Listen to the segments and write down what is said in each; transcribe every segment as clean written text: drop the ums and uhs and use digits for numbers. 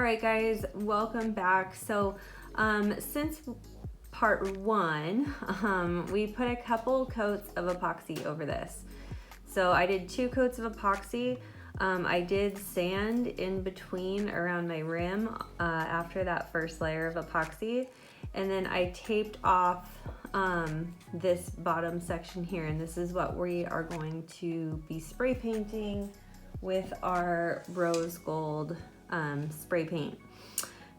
All right, guys, welcome back. So since part one, we put a couple coats of epoxy over this. So I did 2 coats of epoxy. I did sand in between around my rim after that first layer of epoxy. And then I taped off this bottom section here. And this is what we are going to be spray painting with our rose gold spray paint.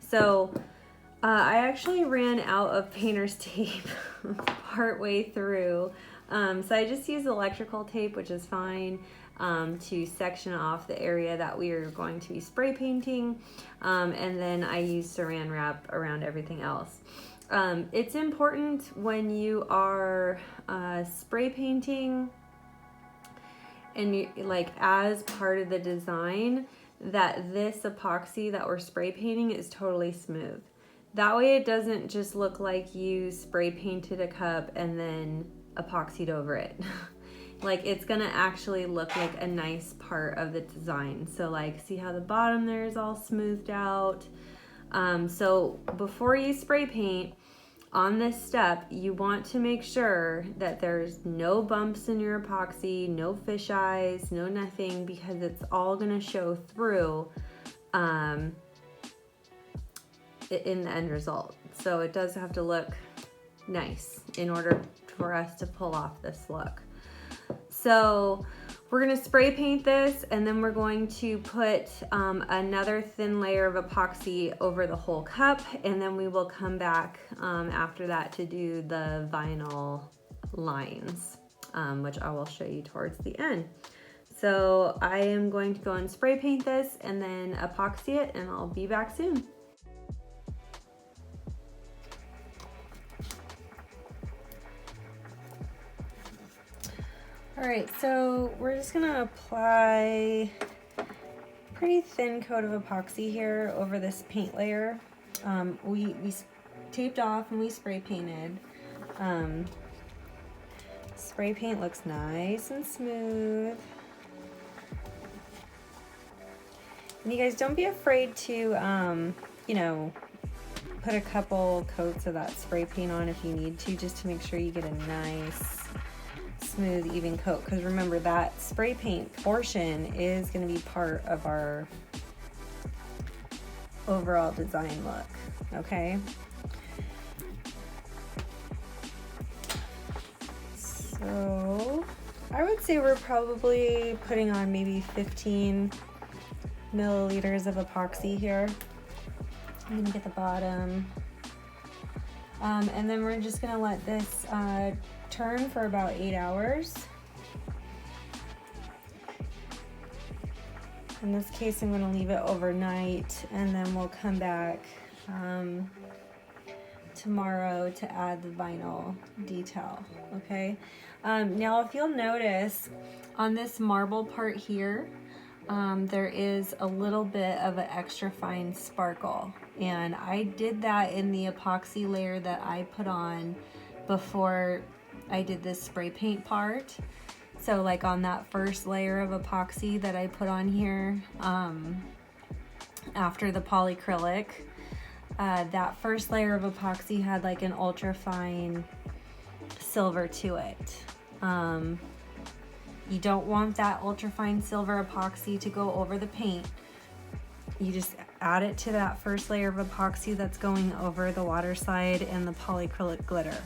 So I actually ran out of painter's tape partway through. So I just used electrical tape, which is fine, to section off the area that we are going to be spray painting. And then I used saran wrap around everything else. It's important when you are spray painting and you, like as part of the design, that this epoxy that we're spray painting is totally smooth. That way it doesn't just look like you spray painted a cup and then epoxied over it. Like it's gonna actually look like a nice part of the design. So like, see how the bottom there is all smoothed out? So before you spray paint, on this step, you want to make sure that there's no bumps in your epoxy, no fish eyes, no nothing, because it's all gonna show through in the end result. So it does have to look nice in order for us to pull off this look. So we're gonna spray paint this, and then we're going to put another thin layer of epoxy over the whole cup, and then we will come back after that to do the vinyl lines, which I will show you towards the end. So I am going to go and spray paint this and then epoxy it, and I'll be back soon. All right, so we're just gonna apply a pretty thin coat of epoxy here over this paint layer. We taped off and we spray painted. Spray paint looks nice and smooth. And you guys don't be afraid to, you know, put a couple coats of that spray paint on if you need to, just to make sure you get a nice smooth even coat, because remember that spray paint portion is going to be part of our overall design look. Okay, so I would say we're probably putting on maybe 15 milliliters of epoxy here. I'm gonna get the bottom, and then we're just gonna let this turn for about 8 hours. In this case, I'm going to leave it overnight, and then we'll come back tomorrow to add the vinyl detail. Okay. Now, if you'll notice on this marble part here, there is a little bit of an extra fine sparkle, and I did that in the epoxy layer that I put on before I did this spray paint part. So like on that first layer of epoxy that I put on here after the polyacrylic, that first layer of epoxy had like an ultra fine silver to it. You don't want that ultra fine silver epoxy to go over the paint. You just add it to that first layer of epoxy that's going over the water slide and the polyacrylic glitter.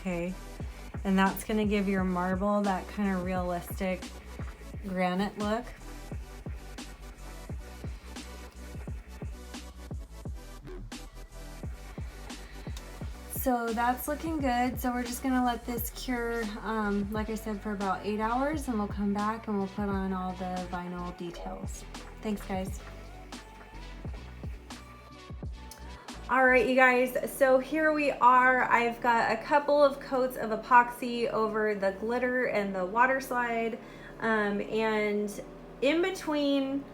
Okay, and that's going to give your marble that kind of realistic granite look. So that's looking good. So we're just going to let this cure, like I said, for about 8 hours, and we'll come back and we'll put on all the vinyl details. Thanks, guys. All right, you guys, so here we are. I've got a couple of coats of epoxy over the glitter and the water slide, and in between,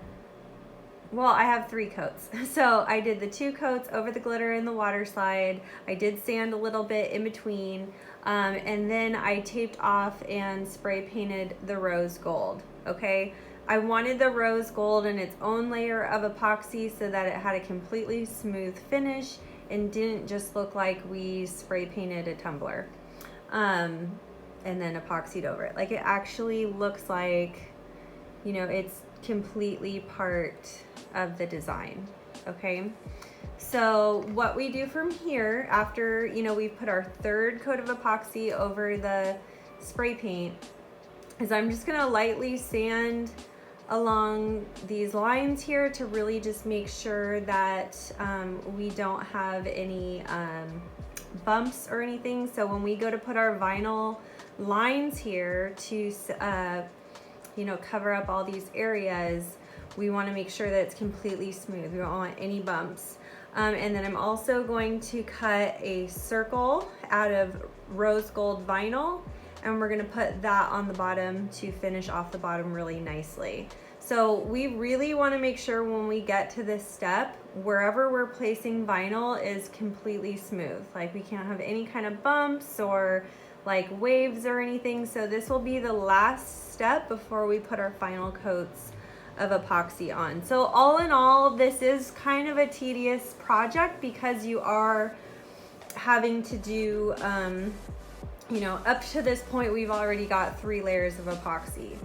well, I have 3 coats. So I did the 2 coats over the glitter and the water slide. I did sand a little bit in between, and then I taped off and spray painted the rose gold. Okay, I wanted the rose gold in its own layer of epoxy so that it had a completely smooth finish and didn't just look like we spray painted a tumbler and then epoxied over it. Like, it actually looks like, you know, it's completely part of the design, okay? So what we do from here, after, you know, we've put our third coat of epoxy over the spray paint, is I'm just gonna lightly sand along these lines here to really just make sure that we don't have any bumps or anything. So when we go to put our vinyl lines here to you know, cover up all these areas, we want to make sure that it's completely smooth. We don't want any bumps. And then I'm also going to cut a circle out of rose gold vinyl, and we're gonna put that on the bottom to finish off the bottom really nicely. So we really wanna make sure when we get to this step, wherever we're placing vinyl is completely smooth. Like, we can't have any kind of bumps or like waves or anything. So this will be the last step before we put our final coats of epoxy on. So all in all, this is kind of a tedious project because you are having to do, you know, up to this point, we've already got 3 layers of epoxy,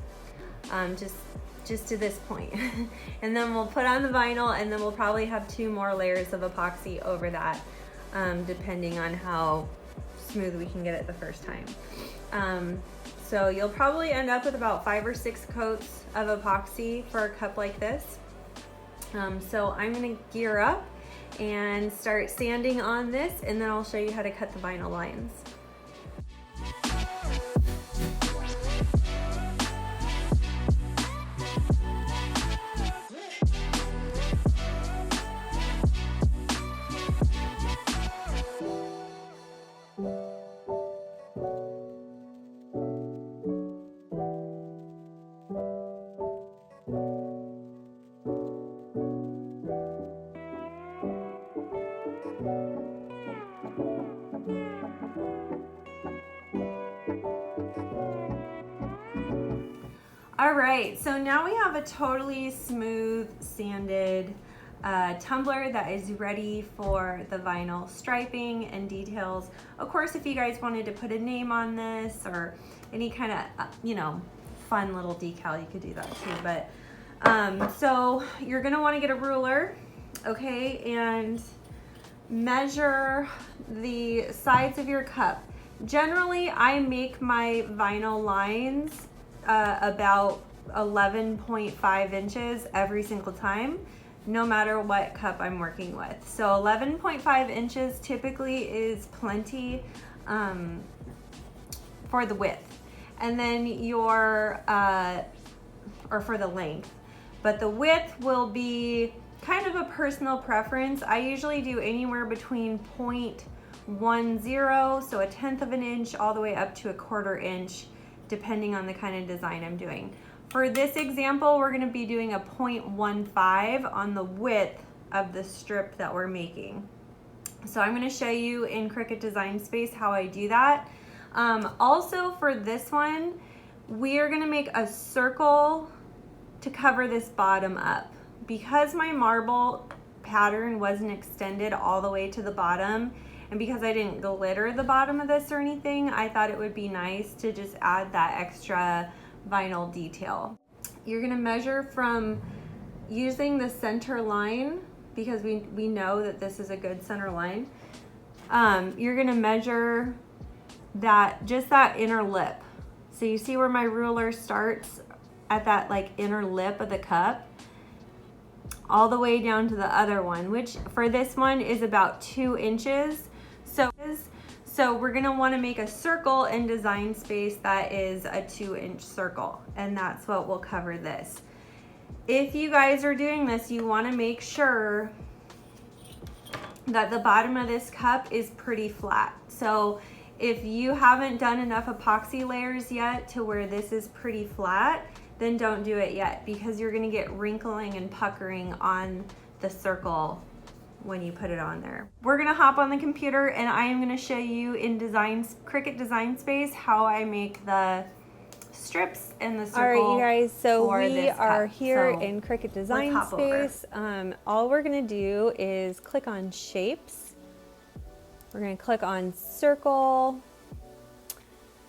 just to this point. And then we'll put on the vinyl, and then we'll probably have 2 more layers of epoxy over that, depending on how smooth we can get it the first time. So you'll probably end up with about 5 or 6 coats of epoxy for a cup like this. So I'm gonna gear up and start sanding on this, and then I'll show you how to cut the vinyl lines. All right, so now we have a totally smooth sanded tumbler that is ready for the vinyl striping and details. Of course, if you guys wanted to put a name on this or any kind of, you know, fun little decal, you could do that too. But so you're gonna wanna get a ruler, okay, and measure the sides of your cup. Generally, I make my vinyl lines about 11.5 inches every single time, no matter what cup I'm working with. So 11.5 inches typically is plenty for the width, and then your or for the length, but the width will be kind of a personal preference. I usually do anywhere between 0.10, so 1/10 of an inch, all the way up to 1/4 inch, depending on the kind of design I'm doing. For this example, we're gonna be doing a 0.15 on the width of the strip that we're making. So I'm gonna show you in Cricut Design Space how I do that. Also for this one, we are gonna make a circle to cover this bottom up. Because my marble pattern wasn't extended all the way to the bottom, and because I didn't glitter the bottom of this or anything, I thought it would be nice to just add that extra vinyl detail. You're gonna measure from using the center line, because we know that this is a good center line. You're gonna measure that, just that inner lip. So you see where my ruler starts at that like inner lip of the cup, all the way down to the other one, which for this one is about 2 inches. So we're gonna wanna make a circle in Design Space that is a 2-inch circle, and that's what will cover this. If you guys are doing this, you wanna make sure that the bottom of this cup is pretty flat. So if you haven't done enough epoxy layers yet to where this is pretty flat, then don't do it yet, because you're gonna get wrinkling and puckering on the circle when you put it on there. We're gonna hop on the computer and I am gonna show you in Cricut Design Space how I make the strips in the circle. All right, you guys, so we are cup. here So in Cricut Design let's hop over. Space. All we're gonna do is click on shapes. We're gonna click on circle,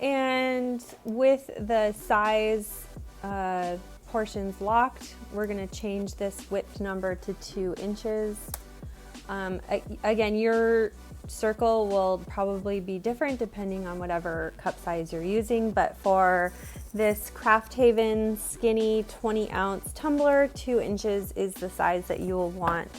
and with the size portions locked, we're gonna change this width number to 2 inches. Again, your circle will probably be different depending on whatever cup size you're using, but for this Craft Haven skinny 20-ounce tumbler, 2 inches is the size that you will want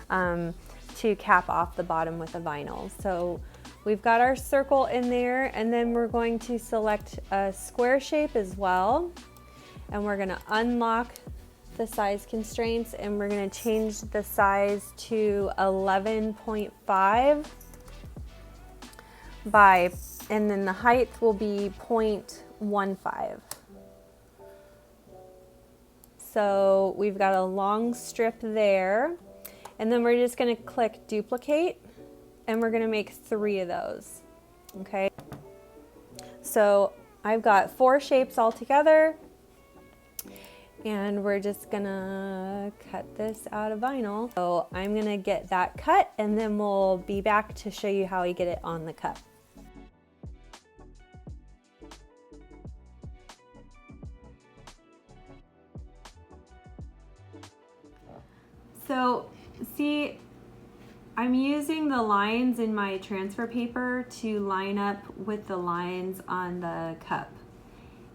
to cap off the bottom with a vinyl. So we've got our circle in there, and then we're going to select a square shape as well, and we're going to unlock the size constraints, and we're going to change the size to 11.5 by, and then the height will be 0.15. So we've got a long strip there, and then we're just going to click duplicate, and we're going to make 3 of those. Okay, so I've got 4 shapes all together, and we're just gonna cut this out of vinyl. So I'm gonna get that cut, and then we'll be back to show you how we get it on the cup. So see, I'm using the lines in my transfer paper to line up with the lines on the cup,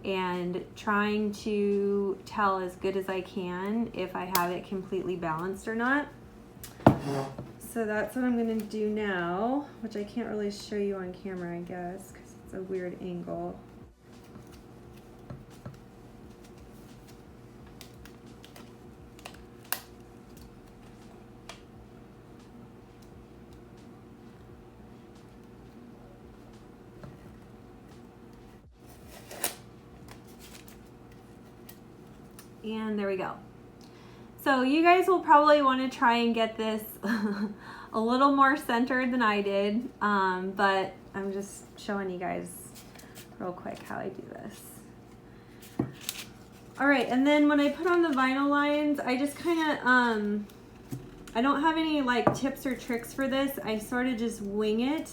and trying to tell as good as I can if I have it completely balanced or not. So that's what I'm gonna do now, which I can't really show you on camera, I guess, because it's a weird angle. And there we go. So you guys will probably want to try and get this a little more centered than I did, but I'm just showing you guys real quick how I do this. All right, and then when I put on the vinyl lines, I just kind of, I don't have any like tips or tricks for this. I sort of just wing it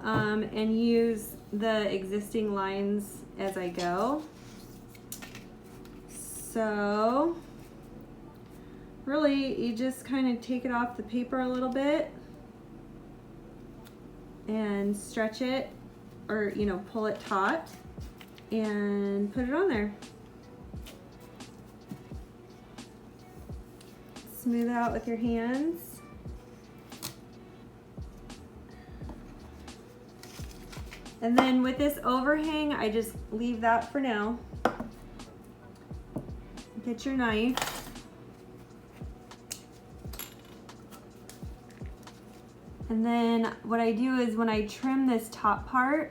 and use the existing lines as I go. So really, you just kind of take it off the paper a little bit and stretch it, or pull it taut and put it on there. Smooth out with your hands. And then with this overhang, I just leave that for now. Get your knife. And then what I do is when I trim this top part,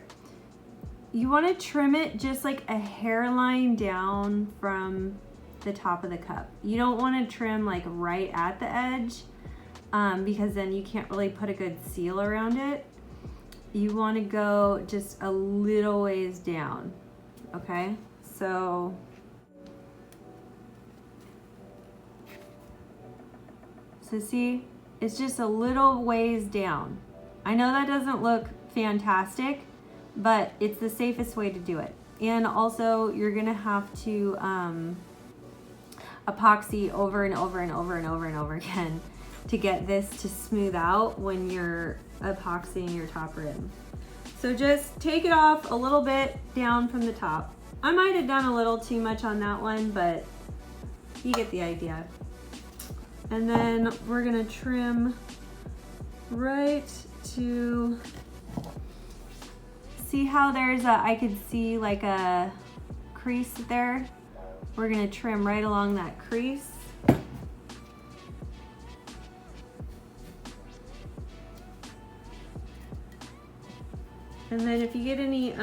you want to trim it just like a hairline down from the top of the cup. You don't want to trim like right at the edge because then you can't really put a good seal around it. You want to go just a little ways down, okay? So see, it's just a little ways down. I know that doesn't look fantastic, but it's the safest way to do it. And also, you're gonna have to epoxy over and over and over and over and over again to get this to smooth out when you're epoxying your top rim. So just take it off a little bit down from the top. I might have done a little too much on that one, but you get the idea. And then we're gonna trim right to, see how there's I could see like a crease there? We're gonna trim right along that crease. And then if you get any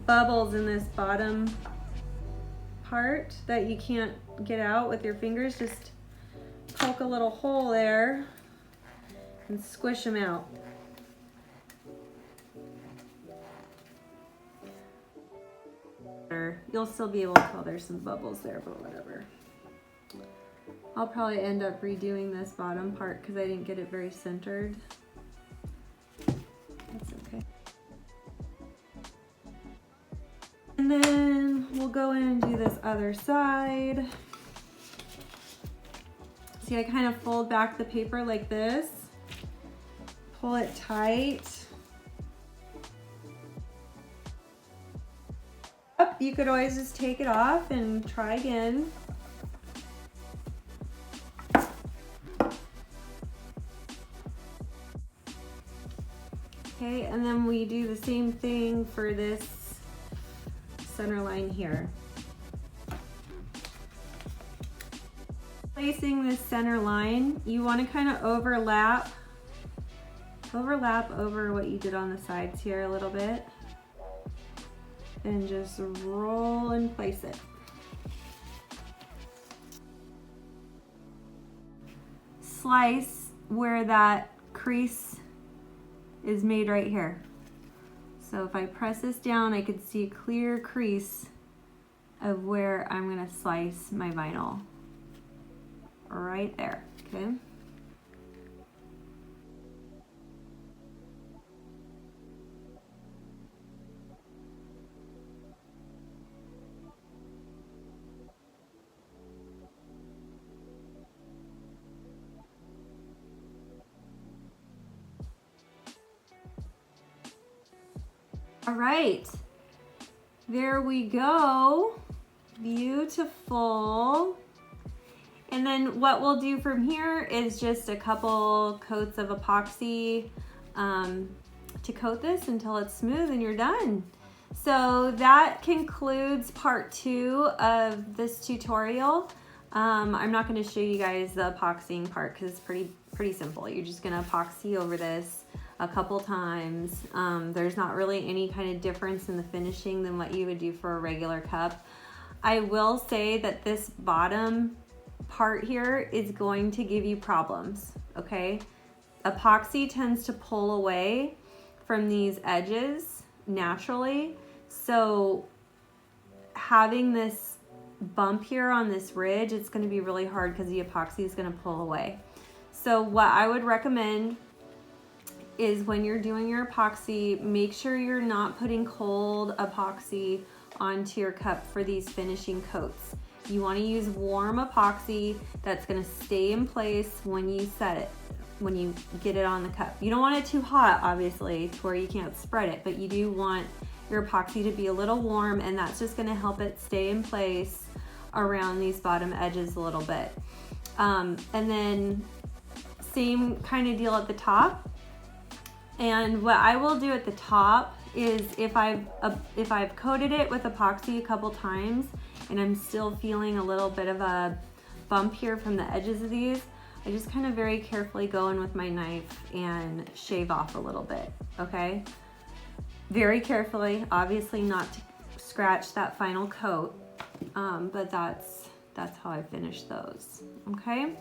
bubbles in this bottom part that you can't get out with your fingers, just poke a little hole there and squish them out. whatever. You'll still be able to tell there's some bubbles there, but whatever. I'll probably end up redoing this bottom part because I didn't get it very centered. That's okay. And then we'll go in and do this other side. See, I kind of fold back the paper like this, pull it tight. You could always just take it off and try again. Okay, and then we do the same thing for this center line here. Placing this center line, you want to kind of overlap over what you did on the sides here a little bit. And just roll and place it. Slice where that crease is made right here. So if I press this down, I could see a clear crease of where I'm going to slice my vinyl. Right there, okay? All right, there we go. Beautiful. And then what we'll do from here is just a couple coats of epoxy to coat this until it's smooth and you're done. So that concludes part 2 of this tutorial. I'm not going to show you guys the epoxying part because it's pretty simple. You're just going to epoxy over this a couple times. There's not really any kind of difference in the finishing than what you would do for a regular cup. I will say that this bottom part here is going to give you problems, okay? Epoxy tends to pull away from these edges naturally, so having this bump here on this ridge, it's going to be really hard because the epoxy is going to pull away. So what I would recommend is when you're doing your epoxy, make sure you're not putting cold epoxy onto your cup for these finishing coats. You want to use warm epoxy that's going to stay in place when you set it, when you get it on the cup. You don't want it too hot, obviously, to where you can't spread it, but you do want your epoxy to be a little warm, and that's just going to help it stay in place around these bottom edges a little bit. And then same kind of deal at the top. And what I will do at the top is if I've coated it with epoxy a couple times and I'm still feeling a little bit of a bump here from the edges of these, I just kind of very carefully go in with my knife and shave off a little bit, okay? Very carefully, obviously not to scratch that final coat, but that's how I finish those, okay?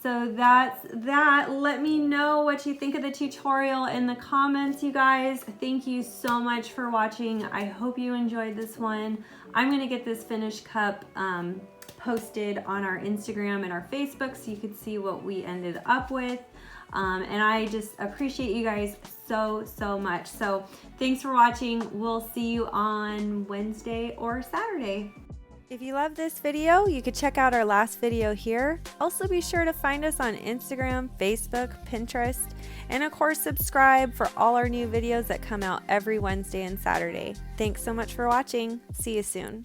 So that's that. Let me know what you think of the tutorial in the comments, you guys. Thank you so much for watching. I hope you enjoyed this one. I'm gonna get this finished cup posted on our Instagram and our Facebook so you could see what we ended up with. And I just appreciate you guys so much. So thanks for watching. We'll see you on Wednesday or Saturday. If you love this video, you could check out our last video here. Also be sure to find us on Instagram, Facebook, Pinterest, and of course subscribe for all our new videos that come out every Wednesday and Saturday. Thanks so much for watching. See you soon.